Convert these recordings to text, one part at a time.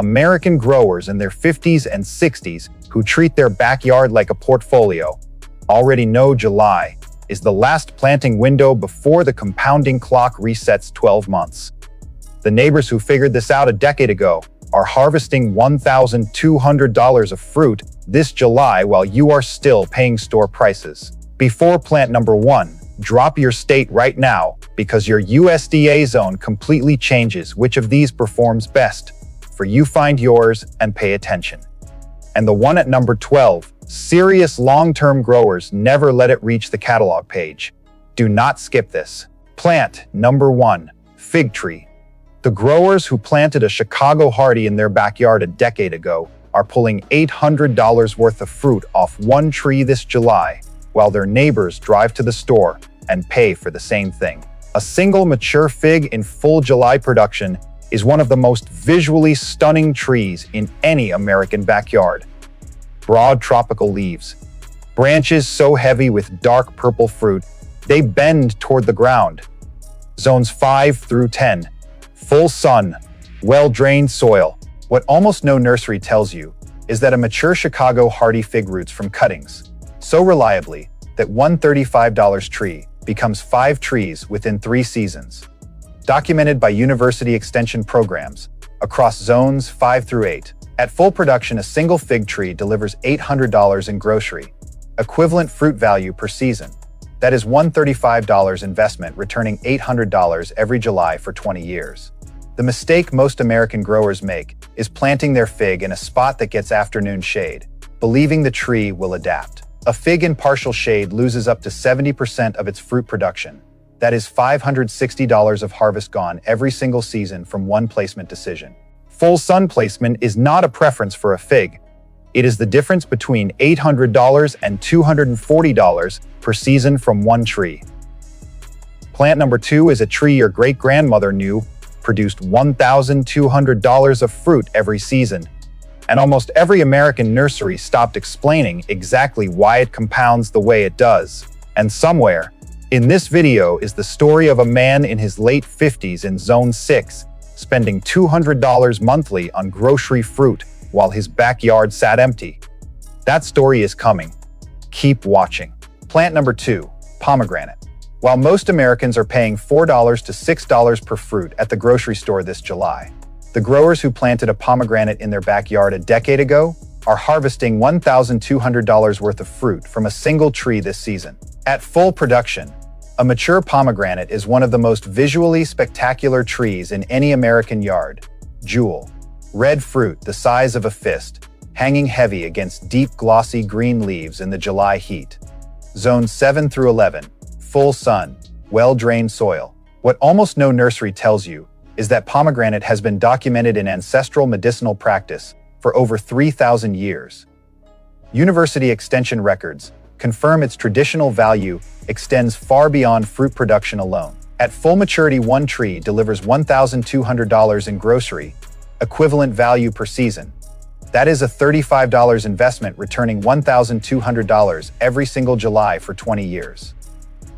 American growers in their 50s and 60s who treat their backyard like a portfolio already know July is the last planting window before the compounding clock resets 12 months. The neighbors who figured this out a decade ago are harvesting $1,200 of fruit this July while you are still paying store prices. Before plant number 1, drop your state right now because your USDA zone completely changes which of these performs best. For you find yours and pay attention. And the one at number 12, serious long-term growers never let it reach the catalog page. Do not skip this. Plant number 1, fig tree. The growers who planted a Chicago Hardy in their backyard a decade ago are pulling $800 worth of fruit off one tree this July, while their neighbors drive to the store and pay for the same thing. A single mature fig in full July production is one of the most visually stunning trees in any American backyard. Broad tropical leaves, branches so heavy with dark purple fruit, they bend toward the ground. Zones 5 through 10, full sun, well-drained soil. What almost no nursery tells you is that a mature Chicago Hardy fig roots from cuttings so reliably that one $35 tree becomes 5 trees within 3 seasons. Documented by university extension programs across zones 5 through 8. At full production, a single fig tree delivers $800 in grocery, equivalent fruit value per season. That is $135 investment returning $800 every July for 20 years. The mistake most American growers make is planting their fig in a spot that gets afternoon shade, believing the tree will adapt. A fig in partial shade loses up to 70% of its fruit production. That is $560 of harvest gone every single season from one placement decision. Full sun placement is not a preference for a fig. It is the difference between $800 and $240 per season from one tree. Plant number 2 is a tree your great-grandmother knew produced $1,200 of fruit every season. And almost every American nursery stopped explaining exactly why it compounds the way it does. And somewhere in this video is the story of a man in his late 50s in Zone 6, spending $200 monthly on grocery fruit while his backyard sat empty. That story is coming. Keep watching. Plant number 2, pomegranate. While most Americans are paying $4 to $6 per fruit at the grocery store this July, the growers who planted a pomegranate in their backyard a decade ago are harvesting $1,200 worth of fruit from a single tree this season. At full production, a mature pomegranate is one of the most visually spectacular trees in any American yard. Jewel, red fruit the size of a fist, hanging heavy against deep glossy green leaves in the July heat. Zones 7 through 11, full sun, well-drained soil. What almost no nursery tells you is that pomegranate has been documented in ancestral medicinal practice for over 3,000 years. University extension records confirm its traditional value extends far beyond fruit production alone. At full maturity, one tree delivers $1,200 in grocery, equivalent value per season. That is a $35 investment returning $1,200 every single July for 20 years.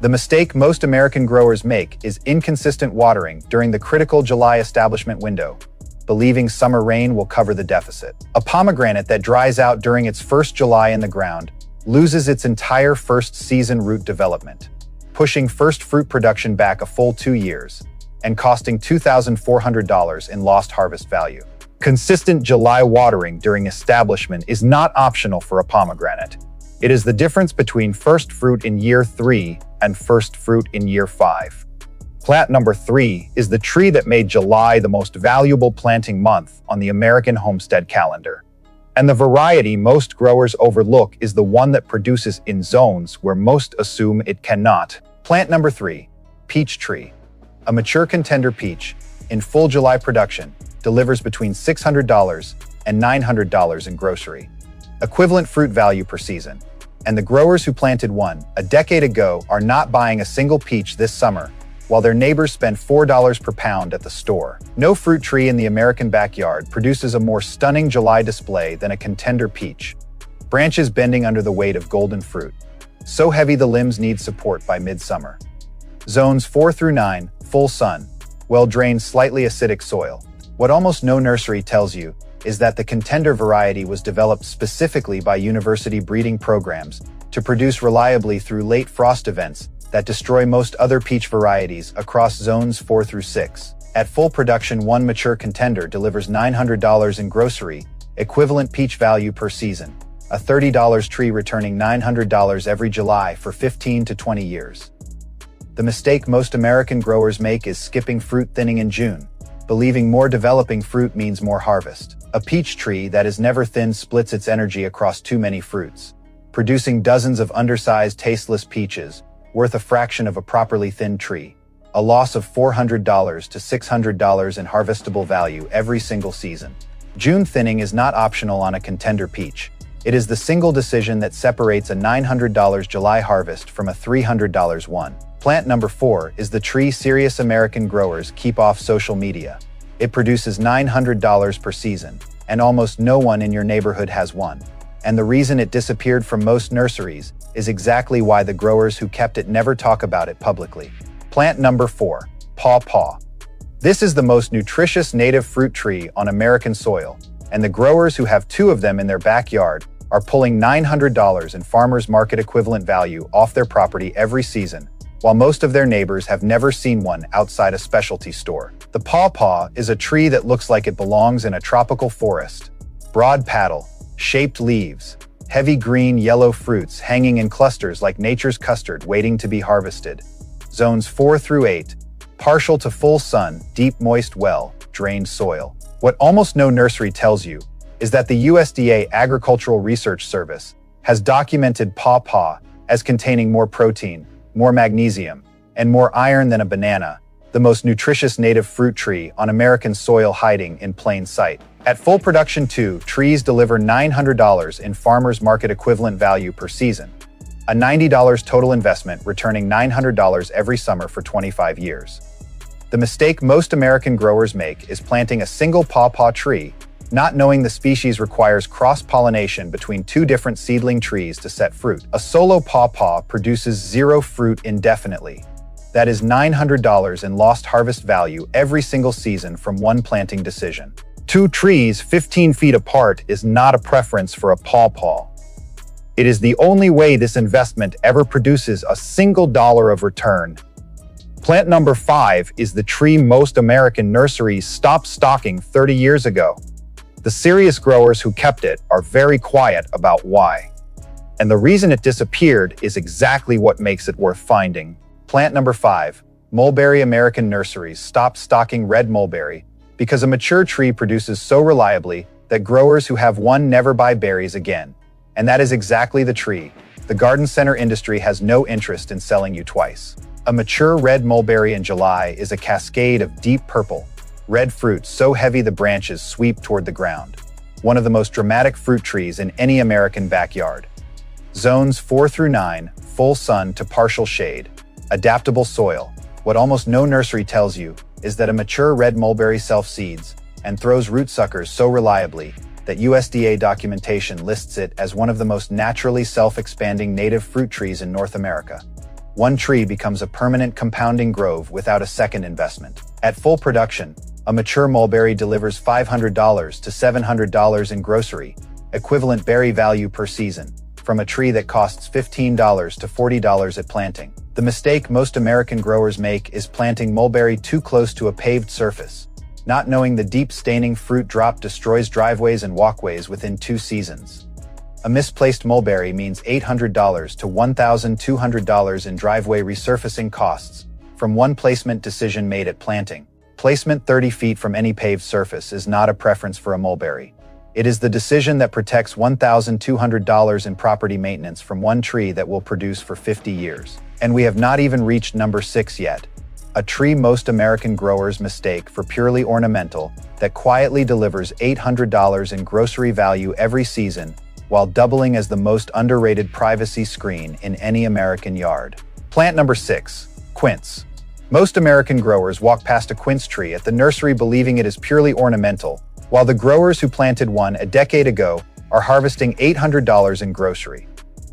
The mistake most American growers make is inconsistent watering during the critical July establishment window, believing summer rain will cover the deficit. A pomegranate that dries out during its first July in the ground loses its entire first season root development, pushing first fruit production back a full 2 years and costing $2,400 in lost harvest value. Consistent July watering during establishment is not optional for a pomegranate. It is the difference between first fruit in year 3 and first fruit in year 5. Plant number 3 is the tree that made July the most valuable planting month on the American homestead calendar. And the variety most growers overlook is the one that produces in zones where most assume it cannot. Plant number 3, peach tree. A mature contender peach, in full July production, delivers between $600 and $900 in grocery, equivalent fruit value per season. And the growers who planted one a decade ago are not buying a single peach this summer, while their neighbors spend $4 per pound at the store. No fruit tree in the American backyard produces a more stunning July display than a contender peach, branches bending under the weight of golden fruit, so heavy the limbs need support by midsummer. Zones 4 through 9, full sun, well-drained, slightly acidic soil. What almost no nursery tells you is that the contender variety was developed specifically by university breeding programs to produce reliably through late frost events that destroy most other peach varieties across zones 4 through 6. At full production, one mature contender delivers $900 in grocery equivalent peach value per season, a $30 tree returning $900 every July for 15 to 20 years. The mistake most American growers make is skipping fruit thinning in June, believing more developing fruit means more harvest. A peach tree that is never thinned splits its energy across too many fruits, producing dozens of undersized, tasteless peaches, worth a fraction of a properly thinned tree, a loss of $400 to $600 in harvestable value every single season. June thinning is not optional on a contender peach. It is the single decision that separates a $900 July harvest from a $300 one. Plant number 4 is the tree serious American growers keep off social media. It produces $900 per season, and almost no one in your neighborhood has one. And the reason it disappeared from most nurseries is exactly why the growers who kept it never talk about it publicly. Plant number 4, pawpaw. This is the most nutritious native fruit tree on American soil, and the growers who have 2 of them in their backyard are pulling $900 in farmers market equivalent value off their property every season, while most of their neighbors have never seen one outside a specialty store. The pawpaw is a tree that looks like it belongs in a tropical forest. Broad paddle, shaped leaves, heavy green yellow fruits hanging in clusters like nature's custard waiting to be harvested. Zones 4 through 8, partial to full sun, deep moist well, drained soil. What almost no nursery tells you is that the USDA Agricultural Research Service has documented pawpaw as containing more protein, more magnesium, and more iron than a banana, the most nutritious native fruit tree on American soil hiding in plain sight. At full production, 2 trees deliver $900 in farmers market equivalent value per season, a $90 total investment returning $900 every summer for 25 years. The mistake most American growers make is planting a single pawpaw tree, not knowing the species requires cross-pollination between 2 different seedling trees to set fruit. A solo pawpaw produces 0 fruit indefinitely. That is $900 in lost harvest value every single season from one planting decision. 2 trees 15 feet apart is not a preference for a pawpaw. It is the only way this investment ever produces a single dollar of return. Plant number 5 is the tree most American nurseries stopped stocking 30 years ago. The serious growers who kept it are very quiet about why. And the reason it disappeared is exactly what makes it worth finding. Plant number 5, mulberry. American nurseries stopped stocking red mulberry because a mature tree produces so reliably that growers who have one never buy berries again. And that is exactly the tree. The garden center industry has no interest in selling you twice. A mature red mulberry in July is a cascade of deep purple, red fruit so heavy the branches sweep toward the ground. One of the most dramatic fruit trees in any American backyard. Zones 4 through 9, full sun to partial shade, adaptable soil. What almost no nursery tells you is that a mature red mulberry self-seeds and throws root suckers so reliably that USDA documentation lists it as one of the most naturally self-expanding native fruit trees in North America. One tree becomes a permanent compounding grove without a second investment. At full production, a mature mulberry delivers $500 to $700 in grocery equivalent berry value per season from a tree that costs $15 to $40 at planting. The mistake most American growers make is planting mulberry too close to a paved surface, not knowing the deep staining fruit drop destroys driveways and walkways within 2 seasons. A misplaced mulberry means $800 to $1,200 in driveway resurfacing costs from one placement decision made at planting. Placement 30 feet from any paved surface is not a preference for a mulberry. It is the decision that protects $1,200 in property maintenance from one tree that will produce for 50 years. And we have not even reached number 6 yet. A tree most American growers mistake for purely ornamental that quietly delivers $800 in grocery value every season while doubling as the most underrated privacy screen in any American yard. Plant number 6, quince. Most American growers walk past a quince tree at the nursery believing it is purely ornamental, while the growers who planted one a decade ago are harvesting $800 in grocery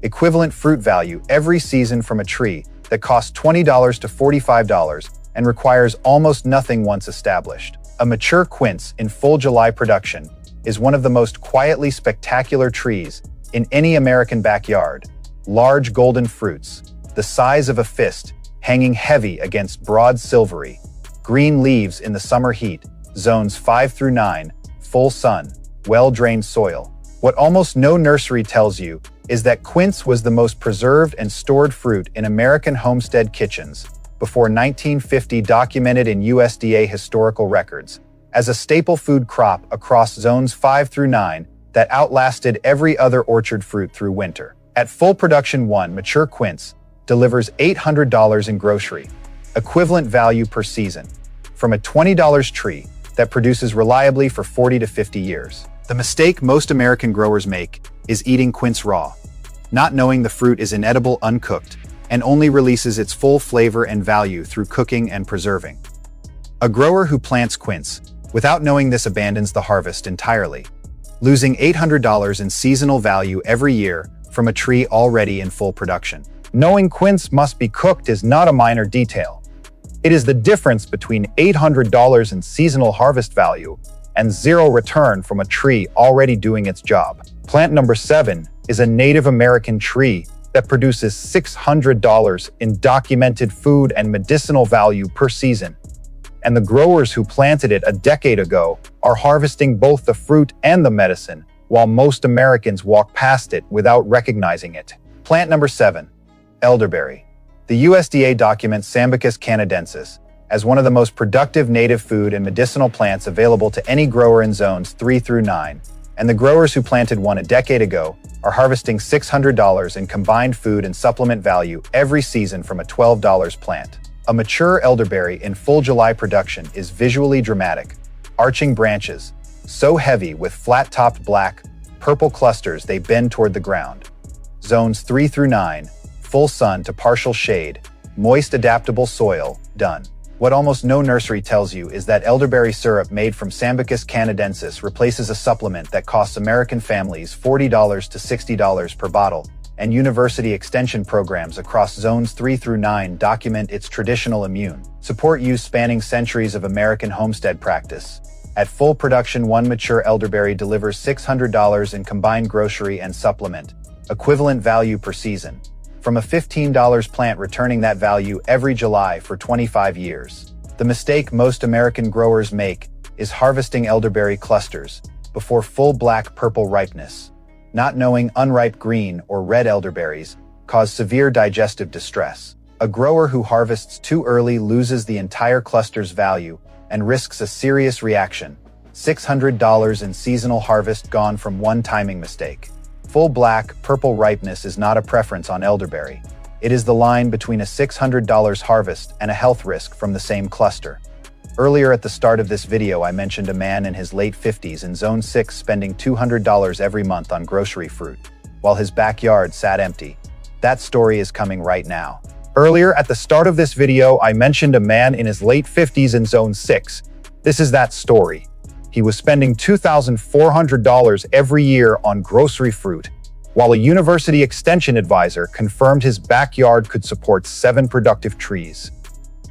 equivalent fruit value every season from a tree that costs $20 to $45 and requires almost nothing once established. A mature quince in full July production is one of the most quietly spectacular trees in any American backyard. Large golden fruits, the size of a fist, hanging heavy against broad silvery, green leaves in the summer heat, zones 5 through 9, full sun, well-drained soil. What almost no nursery tells you is that quince was the most preserved and stored fruit in American homestead kitchens before 1950, documented in USDA historical records, as a staple food crop across zones 5 through 9 that outlasted every other orchard fruit through winter. At full production, one mature quince delivers $800 in grocery equivalent value per season from a $20 tree that produces reliably for 40 to 50 years. The mistake most American growers make is eating quince raw, not knowing the fruit is inedible uncooked and only releases its full flavor and value through cooking and preserving. A grower who plants quince without knowing this abandons the harvest entirely, losing $800 in seasonal value every year from a tree already in full production. Knowing quince must be cooked is not a minor detail. It is the difference between $800 in seasonal harvest value and zero return from a tree already doing its job. Plant number 7 is a Native American tree that produces $600 in documented food and medicinal value per season. And the growers who planted it a decade ago are harvesting both the fruit and the medicine, while most Americans walk past it without recognizing it. Plant number 7, elderberry. The USDA documents Sambucus canadensis as one of the most productive native food and medicinal plants available to any grower in zones 3 through 9, and the growers who planted one a decade ago are harvesting $600 in combined food and supplement value every season from a $12 plant. A mature elderberry in full July production is visually dramatic, arching branches, so heavy with flat-topped black, purple clusters they bend toward the ground. Zones 3 through 9, full sun to partial shade, moist adaptable soil, done. What almost no nursery tells you is that elderberry syrup made from Sambucus canadensis replaces a supplement that costs American families $40 to $60 per bottle, and university extension programs across zones 3 through 9 document its traditional immune support use spanning centuries of American homestead practice. At full production, one mature elderberry delivers $600 in combined grocery and supplement equivalent value per season, from a $15 plant returning that value every July for 25 years. The mistake most American growers make is harvesting elderberry clusters before full black-purple ripeness, not knowing unripe green or red elderberries cause severe digestive distress. A grower who harvests too early loses the entire cluster's value and risks a serious reaction. $600 in seasonal harvest gone from one timing mistake. Full black, purple ripeness is not a preference on elderberry. It is the line between a $600 harvest and a health risk from the same cluster. Earlier at the start of this video, I mentioned a man in his late 50s in Zone 6 spending $200 every month on grocery fruit, while his backyard sat empty. That story is coming right now. Earlier at the start of this video, I mentioned a man in his late 50s in Zone 6. This is that story. He was spending $2,400 every year on grocery fruit, while a university extension advisor confirmed his backyard could support 7 productive trees.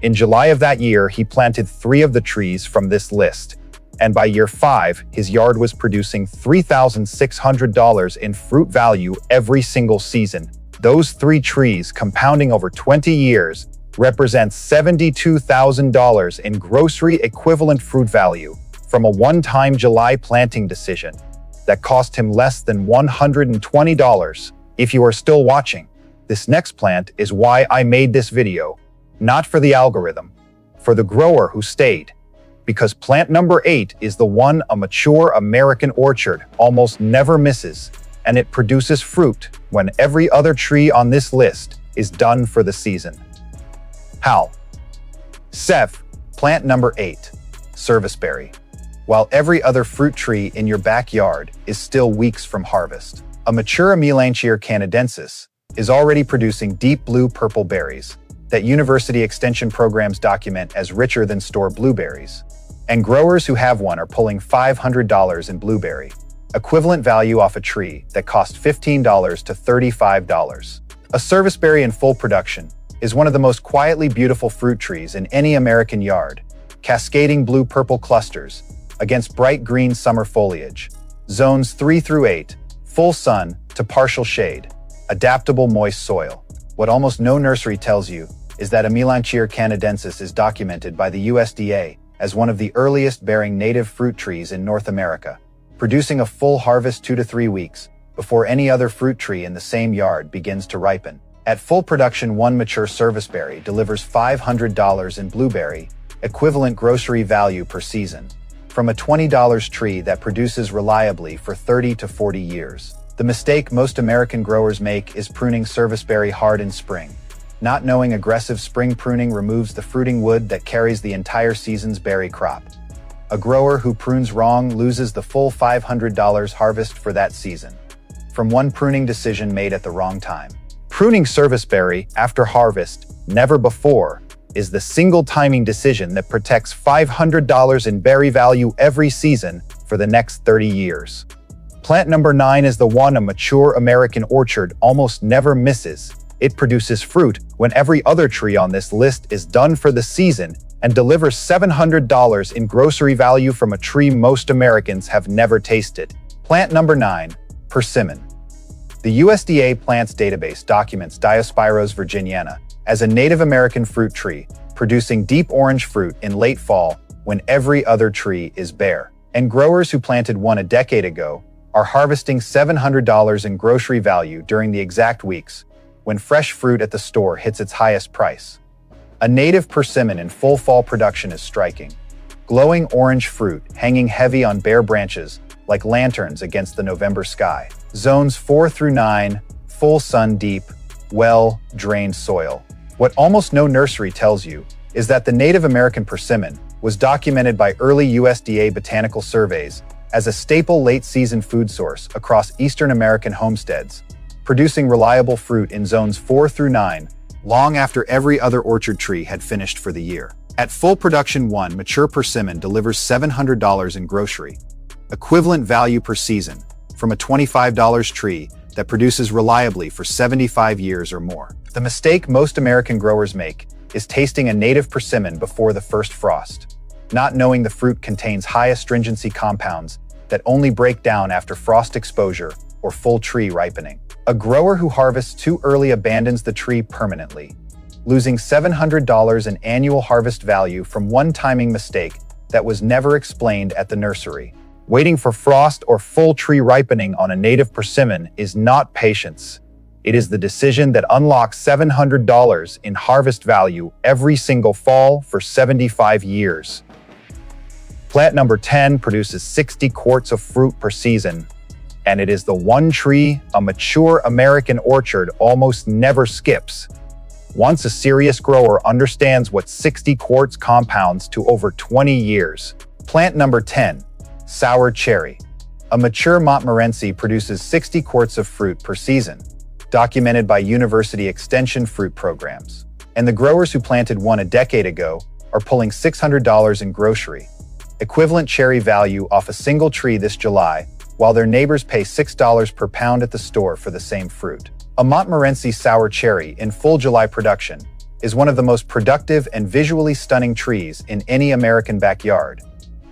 In July of that year, he planted 3 of the trees from this list, and by year 5, his yard was producing $3,600 in fruit value every single season. Those 3 trees, compounding over 20 years, represent $72,000 in grocery equivalent fruit value from a one-time July planting decision that cost him less than $120. If you are still watching, this next plant is why I made this video, not for the algorithm, for the grower who stayed. Because plant number 8 is the one a mature American orchard almost never misses, and it produces fruit when every other tree on this list is done for the season. How? Sev, plant number 8, serviceberry. While every other fruit tree in your backyard is still weeks from harvest, a mature Melanchier canadensis is already producing deep blue-purple berries that university extension programs document as richer than store blueberries. And growers who have one are pulling $500 in blueberry equivalent value off a tree that cost $15 to $35. A serviceberry in full production is one of the most quietly beautiful fruit trees in any American yard, cascading blue-purple clusters against bright green summer foliage, Zones 3 through 8, full sun to partial shade, adaptable moist soil. What almost no nursery tells you is that Amelanchier canadensis is documented by the USDA as one of the earliest bearing native fruit trees in North America, producing a full harvest 2 to 3 weeks before any other fruit tree in the same yard begins to ripen. At full production, one mature serviceberry delivers $500 in blueberry, equivalent grocery value per season, from a $20 tree that produces reliably for 30 to 40 years. The mistake most American growers make is pruning serviceberry hard in spring, not knowing aggressive spring pruning removes the fruiting wood that carries the entire season's berry crop. A grower who prunes wrong loses the full $500 harvest for that season, from one pruning decision made at the wrong time. Pruning serviceberry after harvest, never before, is the single timing decision that protects $500 in berry value every season for the next 30 years. Plant number 9 is the one a mature American orchard almost never misses. It produces fruit when every other tree on this list is done for the season and delivers $700 in grocery value from a tree most Americans have never tasted. Plant number 9, persimmon. The USDA Plants Database documents Diospyros virginiana as a Native American fruit tree, producing deep orange fruit in late fall when every other tree is bare. And growers who planted one a decade ago are harvesting $700 in grocery value during the exact weeks when fresh fruit at the store hits its highest price. A native persimmon in full fall production is striking. Glowing orange fruit hanging heavy on bare branches like lanterns against the November sky. Zones 4 through 9, full sun deep, well-drained soil. What almost no nursery tells you is that the Native American persimmon was documented by early USDA botanical surveys as a staple late-season food source across Eastern American homesteads, producing reliable fruit in zones 4 through 9, long after every other orchard tree had finished for the year. At full production, one mature persimmon delivers $700 in grocery, equivalent value per season, from a $25 tree that produces reliably for 75 years or more. The mistake most American growers make is tasting a native persimmon before the first frost, not knowing the fruit contains high astringency compounds that only break down after frost exposure or full tree ripening. A grower who harvests too early abandons the tree permanently, losing $700 in annual harvest value from one timing mistake that was never explained at the nursery. Waiting for frost or full tree ripening on a native persimmon is not patience. It is the decision that unlocks $700 in harvest value every single fall for 75 years. Plant number 10 produces 60 quarts of fruit per season, and it is the one tree a mature American orchard almost never skips. Once a serious grower understands what 60 quarts compounds to over 20 years. Plant number 10, sour cherry. A mature Montmorency produces 60 quarts of fruit per season, documented by university extension fruit programs. And the growers who planted one a decade ago are pulling $600 in grocery, equivalent cherry value off a single tree this July, while their neighbors pay $6 per pound at the store for the same fruit. A Montmorency sour cherry in full July production is one of the most productive and visually stunning trees in any American backyard.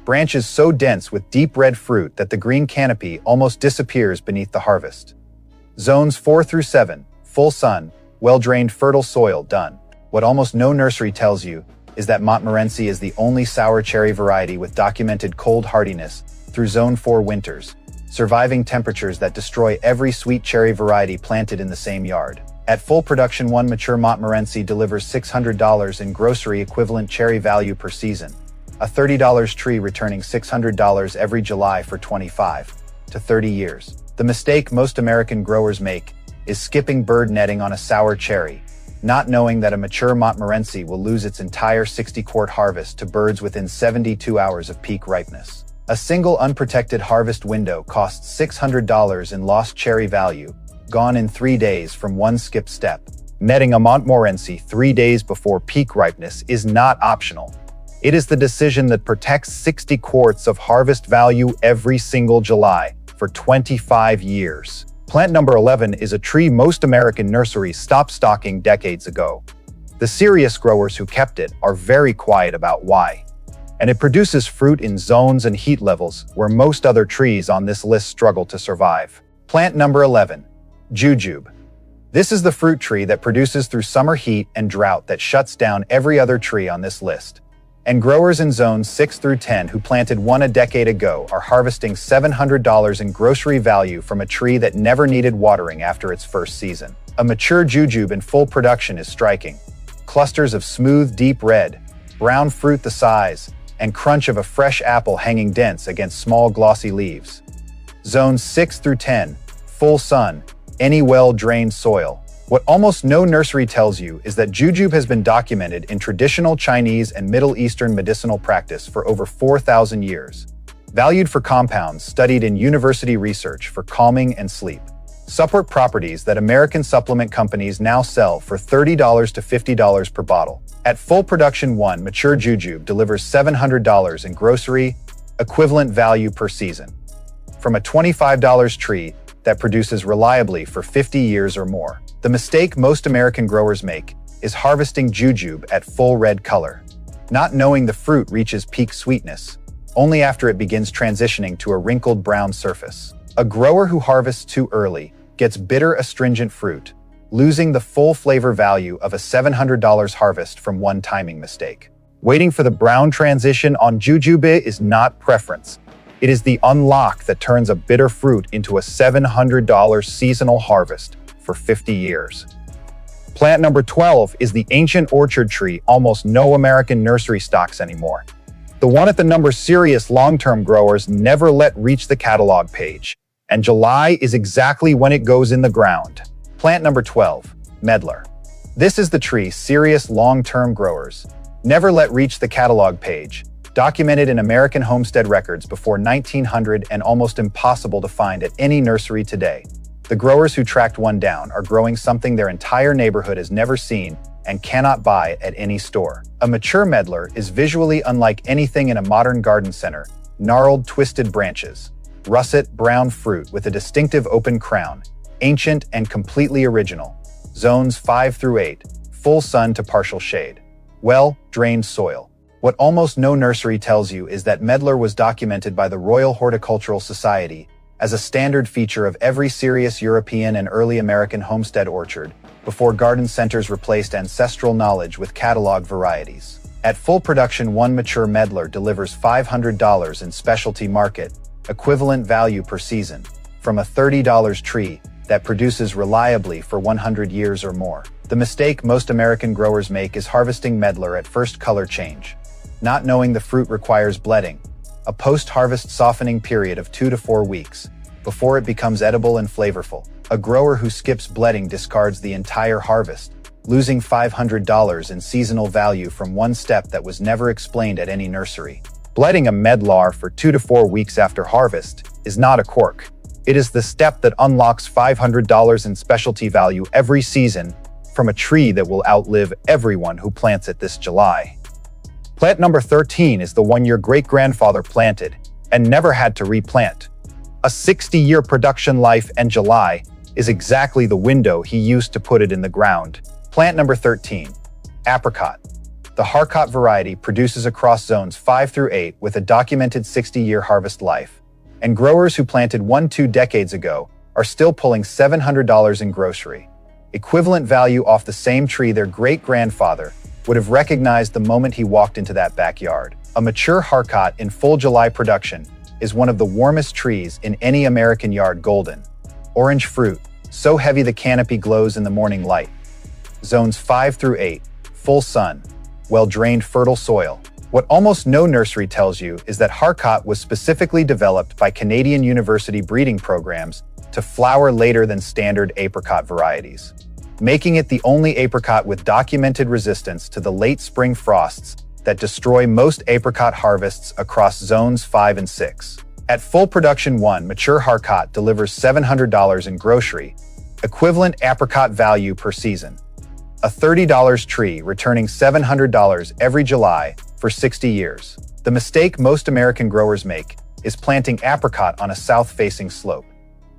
Branches so dense with deep red fruit that the green canopy almost disappears beneath the harvest. Zones 4 through 7, full sun, well-drained fertile soil done. What almost no nursery tells you is that Montmorency is the only sour cherry variety with documented cold hardiness through Zone 4 winters, surviving temperatures that destroy every sweet cherry variety planted in the same yard. At full production, one mature Montmorency delivers $600 in grocery equivalent cherry value per season, a $30 tree returning $600 every July for 25 to 30 years. The mistake most American growers make is skipping bird netting on a sour cherry, not knowing that a mature Montmorency will lose its entire 60-quart harvest to birds within 72 hours of peak ripeness. A single unprotected harvest window costs $600 in lost cherry value, gone in 3 days from one skip step. Netting a Montmorency 3 days before peak ripeness is not optional. It is the decision that protects 60 quarts of harvest value every single July for 25 years. Plant number 11 is a tree most American nurseries stopped stocking decades ago. The serious growers who kept it are very quiet about why. and it produces fruit in zones and heat levels where most other trees on this list struggle to survive. Plant number 11. Jujube. This is the fruit tree that produces through summer heat and drought that shuts down every other tree on this list. And growers in zones 6 through 10 who planted one a decade ago are harvesting $700 in grocery value from a tree that never needed watering after its first season. A mature jujube in full production is striking. Clusters of smooth, deep red, brown fruit the size, and crunch of a fresh apple hanging dense against small, glossy leaves. Zones 6 through 10, full sun, any well-drained soil. What almost no nursery tells you is that jujube has been documented in traditional Chinese and Middle Eastern medicinal practice for over 4,000 years. Valued for compounds studied in university research for calming and sleep. Support properties that American supplement companies now sell for $30 to $50 per bottle. At full production, one mature jujube delivers $700 in grocery equivalent value per season. From a $25 tree that produces reliably for 50 years or more. The mistake most American growers make is harvesting jujube at full red color, not knowing the fruit reaches peak sweetness, only after it begins transitioning to a wrinkled brown surface. A grower who harvests too early gets bitter, astringent fruit, losing the full flavor value of a $700 harvest from one timing mistake. Waiting for the brown transition on jujube is not preference. It is the unlock that turns a bitter fruit into a $700 seasonal harvest for 50 years. Plant number 12 is the ancient orchard tree almost no American nursery stocks anymore. The one at the number serious long-term growers never let reach the catalog page, and July is exactly when it goes in the ground. Plant number 12, medlar. This is the tree serious long-term growers never let reach the catalog page, documented in American homestead records before 1900 and almost impossible to find at any nursery today. The growers who tracked one down are growing something their entire neighborhood has never seen and cannot buy at any store. A mature medlar is visually unlike anything in a modern garden center. Gnarled, twisted branches, russet brown fruit with a distinctive open crown, ancient and completely original. Zones 5 through 8, full sun to partial shade. Well-drained soil. What almost no nursery tells you is that medlar was documented by the Royal Horticultural Society as a standard feature of every serious European and early American homestead orchard before garden centers replaced ancestral knowledge with catalog varieties. At full production, one mature medlar delivers $500 in specialty market equivalent value per season from a $30 tree that produces reliably for 100 years or more. The mistake most American growers make is harvesting medlar at first color change, not knowing the fruit requires bledding, a post-harvest softening period of 2 to 4 weeks, before it becomes edible and flavorful. A grower who skips bledding discards the entire harvest, losing $500 in seasonal value from one step that was never explained at any nursery. Bledding a medlar for 2 to 4 weeks after harvest is not a quirk. It is the step that unlocks $500 in specialty value every season from a tree that will outlive everyone who plants it this July. Plant number 13 is the one your great-grandfather planted and never had to replant. A 60-year production life, and July is exactly the window he used to put it in the ground. Plant number 13, apricot. The Harcot variety produces across zones 5 through 8 with a documented 60-year harvest life, and growers who planted 2 decades ago are still pulling $700 in grocery equivalent value off the same tree their great-grandfather would have recognized the moment he walked into that backyard. A mature Harcot in full July production is one of the warmest trees in any American yard. Golden, orange fruit, so heavy the canopy glows in the morning light. Zones 5 through 8, full sun, well-drained fertile soil. What almost no nursery tells you is that Harcot was specifically developed by Canadian university breeding programs to flower later than standard apricot varieties, making it the only apricot with documented resistance to the late spring frosts that destroy most apricot harvests across zones 5 and 6. At full production, one mature Harcot delivers $700 in grocery equivalent apricot value per season. A $30 tree returning $700 every July for 60 years. The mistake most American growers make is planting apricot on a south-facing slope,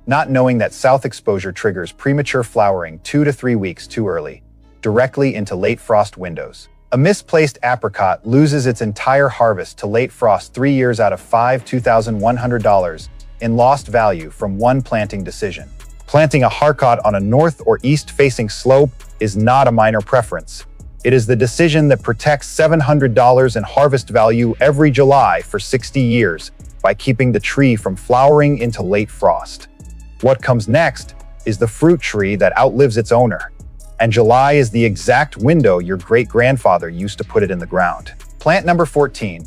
not knowing that south exposure triggers premature flowering 2 to 3 weeks too early, directly into late frost windows. A misplaced apricot loses its entire harvest to late frost 3 years out of 5, $2,100 in lost value from one planting decision. Planting a haricot on a north or east-facing slope is not a minor preference. It is the decision that protects $700 in harvest value every July for 60 years by keeping the tree from flowering into late frost. What comes next is the fruit tree that outlives its owner. And July is the exact window your great-grandfather used to put it in the ground. Plant number 14,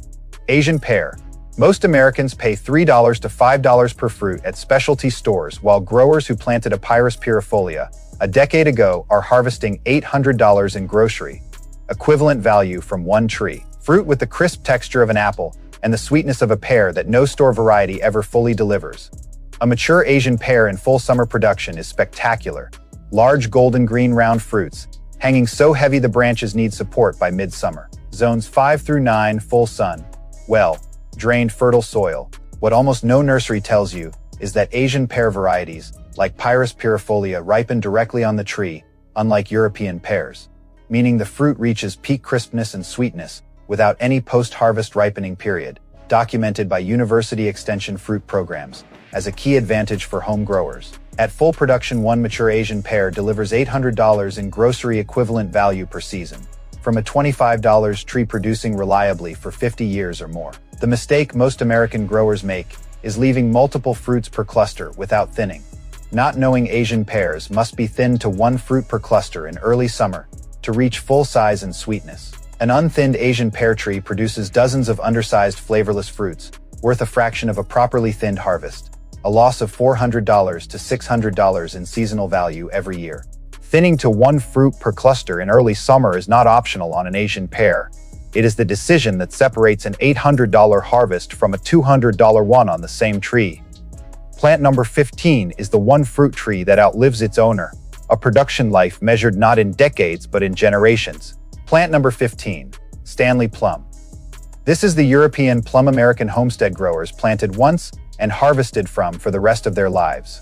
Asian pear. Most Americans pay $3 to $5 per fruit at specialty stores, while growers who planted a Pyrus perifolia a decade ago are harvesting $800 in grocery equivalent value from one tree. Fruit with the crisp texture of an apple and the sweetness of a pear that no store variety ever fully delivers. A mature Asian pear in full summer production is spectacular. Large golden green round fruits, hanging so heavy the branches need support by midsummer. Zones 5 through 9, full sun. Well, drained fertile soil. What almost no nursery tells you is that Asian pear varieties, like Pyrus perifolia, ripen directly on the tree, unlike European pears, meaning the fruit reaches peak crispness and sweetness without any post-harvest ripening period, documented by university extension fruit programs as a key advantage for home growers. At full production, one mature Asian pear delivers $800 in grocery equivalent value per season, from a $25 tree producing reliably for 50 years or more. The mistake most American growers make is leaving multiple fruits per cluster without thinning, not knowing Asian pears must be thinned to one fruit per cluster in early summer to reach full size and sweetness. An unthinned Asian pear tree produces dozens of undersized flavorless fruits, worth a fraction of a properly thinned harvest, a loss of $400 to $600 in seasonal value every year. Thinning to one fruit per cluster in early summer is not optional on an Asian pear. It is the decision that separates an $800 harvest from a $200 one on the same tree. Plant number 15 is the one fruit tree that outlives its owner, a production life measured not in decades but in generations. Plant number 15, Stanley plum. This is the European plum American homestead growers planted once and harvested from for the rest of their lives.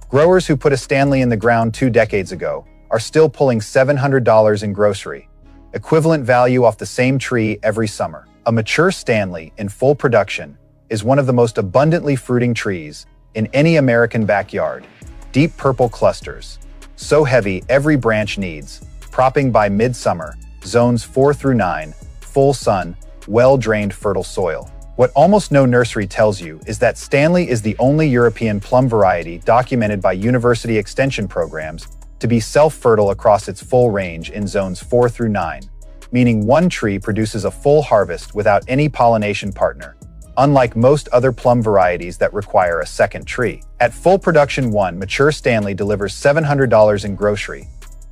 Growers who put a Stanley in the ground 2 decades ago are still pulling $700 in grocery equivalent value off the same tree every summer. A mature Stanley in full production is one of the most abundantly fruiting trees in any American backyard. Deep purple clusters, so heavy every branch needs, propping by midsummer, zones 4 through 9, full sun, well-drained fertile soil. What almost no nursery tells you is that Stanley is the only European plum variety documented by university extension programs to be self-fertile across its full range in zones 4 through 9, meaning one tree produces a full harvest without any pollination partner, unlike most other plum varieties that require a second tree. At full production, one mature Stanley delivers $700 in grocery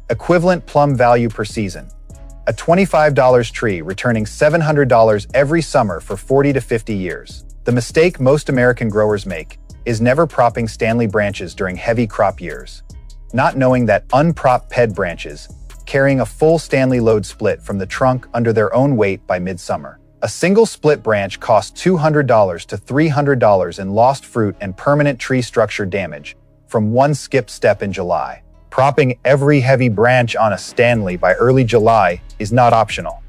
equivalent plum value per season, a $25 tree returning $700 every summer for 40 to 50 years. The mistake most American growers make is never propping Stanley branches during heavy crop years, not knowing that unpropped PED branches carrying a full Stanley load split from the trunk under their own weight by midsummer. A single split branch costs $200 to $300 in lost fruit and permanent tree structure damage from one skip step in July. Propping every heavy branch on a Stanley by early July is not optional.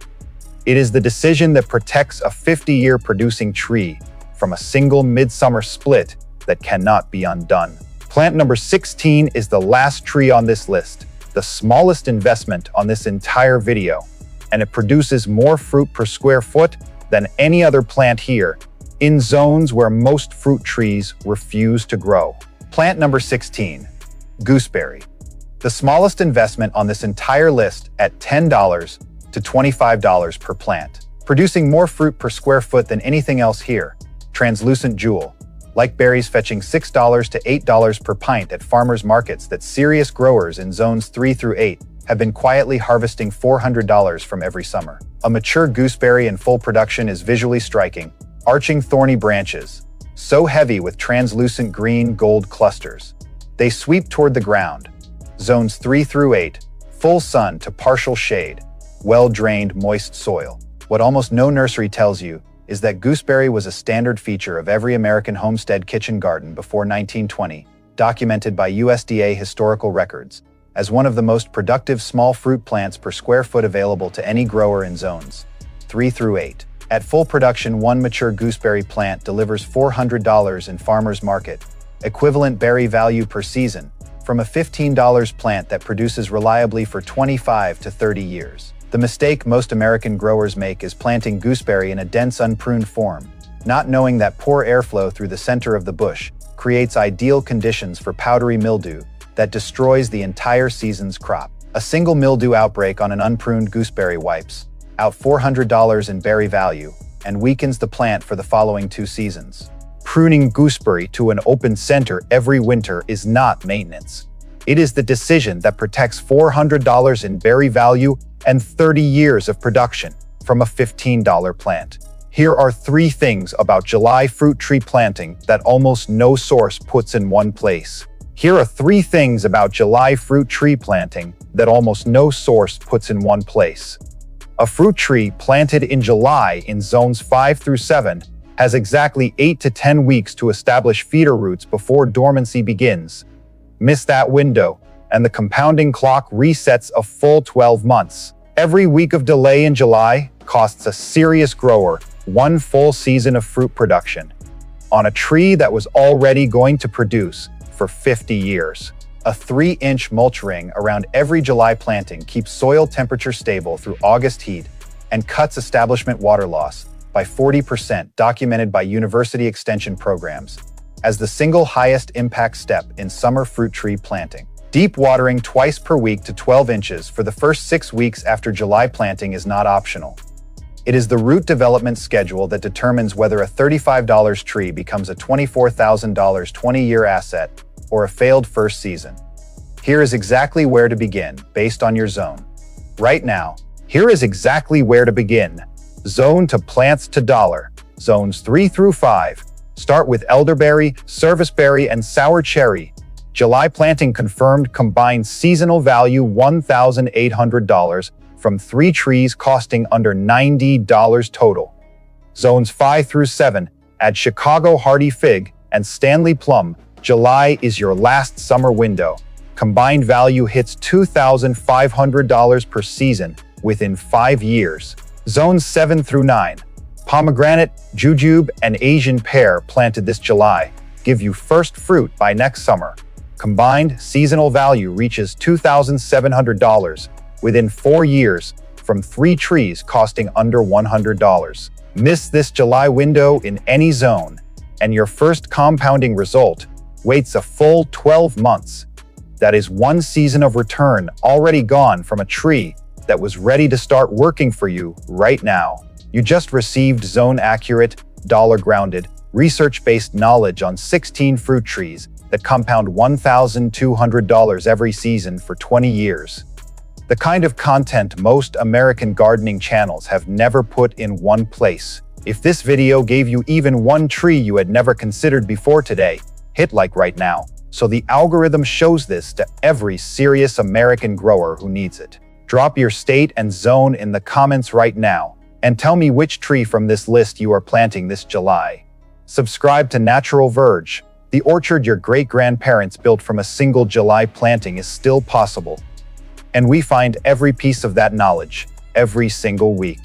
It is the decision that protects a 50-year producing tree from a single midsummer split that cannot be undone. Plant number 16 is the last tree on this list, the smallest investment on this entire video, and it produces more fruit per square foot than any other plant here, in zones where most fruit trees refuse to grow. Plant number 16, gooseberry. The smallest investment on this entire list at $10 to $25 per plant, producing more fruit per square foot than anything else here. Translucent jewel, like berries fetching $6 to $8 per pint at farmers markets that serious growers in zones 3 through 8 have been quietly harvesting $400 from every summer. A mature gooseberry in full production is visually striking, arching thorny branches, so heavy with translucent green-gold clusters. They sweep toward the ground. Zones 3 through 8, full sun to partial shade, well-drained moist soil. What almost no nursery tells you is that gooseberry was a standard feature of every American homestead kitchen garden before 1920, documented by USDA historical records. as one of the most productive small fruit plants per square foot available to any grower in zones 3 through 8. At full production, one mature gooseberry plant delivers $400 in farmers market, equivalent berry value per season, from a $15 plant that produces reliably for 25 to 30 years. The mistake most American growers make is planting gooseberry in a dense, unpruned form, not knowing that poor airflow through the center of the bush creates ideal conditions for powdery mildew that destroys the entire season's crop. A single mildew outbreak on an unpruned gooseberry wipes out $400 in berry value and weakens the plant for the following 2 seasons. Pruning gooseberry to an open center every winter is not maintenance. It is the decision that protects $400 in berry value and 30 years of production from a $15 plant. Here are 3 things about July fruit tree planting that almost no source puts in one place. Here are 3 things about July fruit tree planting that almost no source puts in one place. A fruit tree planted in July in zones 5 through 7 has exactly 8 to 10 weeks to establish feeder roots before dormancy begins. Miss that window, and the compounding clock resets a full 12 months. Every week of delay in July costs a serious grower 1 full season of fruit production on a tree that was already going to produce for 50 years. A 3-inch mulch ring around every July planting keeps soil temperature stable through August heat and cuts establishment water loss by 40%, documented by university extension programs as the single highest impact step in summer fruit tree planting. Deep watering twice per week to 12 inches for the first 6 weeks after July planting is not optional. It is the root development schedule that determines whether a $35 tree becomes a $24,000 20-year asset or a failed first season. Here is exactly where to begin, based on your zone. Right now, here is exactly where to begin. Zone to plants to dollar. Zones 3 through 5. Start with elderberry, serviceberry, and sour cherry. July planting confirmed combined seasonal value $1,800 from 3 trees costing under $90 total. Zones 5 through 7. Add Chicago Hardy Fig and Stanley Plum. July is your last summer window. Combined value hits $2,500 per season within 5 years. Zones 7 through 9. Pomegranate, jujube, and Asian pear planted this July give you first fruit by next summer. Combined seasonal value reaches $2,700 within 4 years from 3 trees costing under $100. Miss this July window in any zone, and your first compounding result waits a full 12 months. That is 1 season of return already gone from a tree that was ready to start working for you right now. You just received zone-accurate, dollar-grounded, research-based knowledge on 16 fruit trees that compound $1,200 every season for 20 years. The kind of content most American gardening channels have never put in one place. If this video gave you even 1 tree you had never considered before today, hit like right now, so the algorithm shows this to every serious American grower who needs it. Drop your state and zone in the comments right now, and tell me which tree from this list you are planting this July. Subscribe to Natural Verge. The orchard your great-grandparents built from a single July planting is still possible. And we find every piece of that knowledge every single week.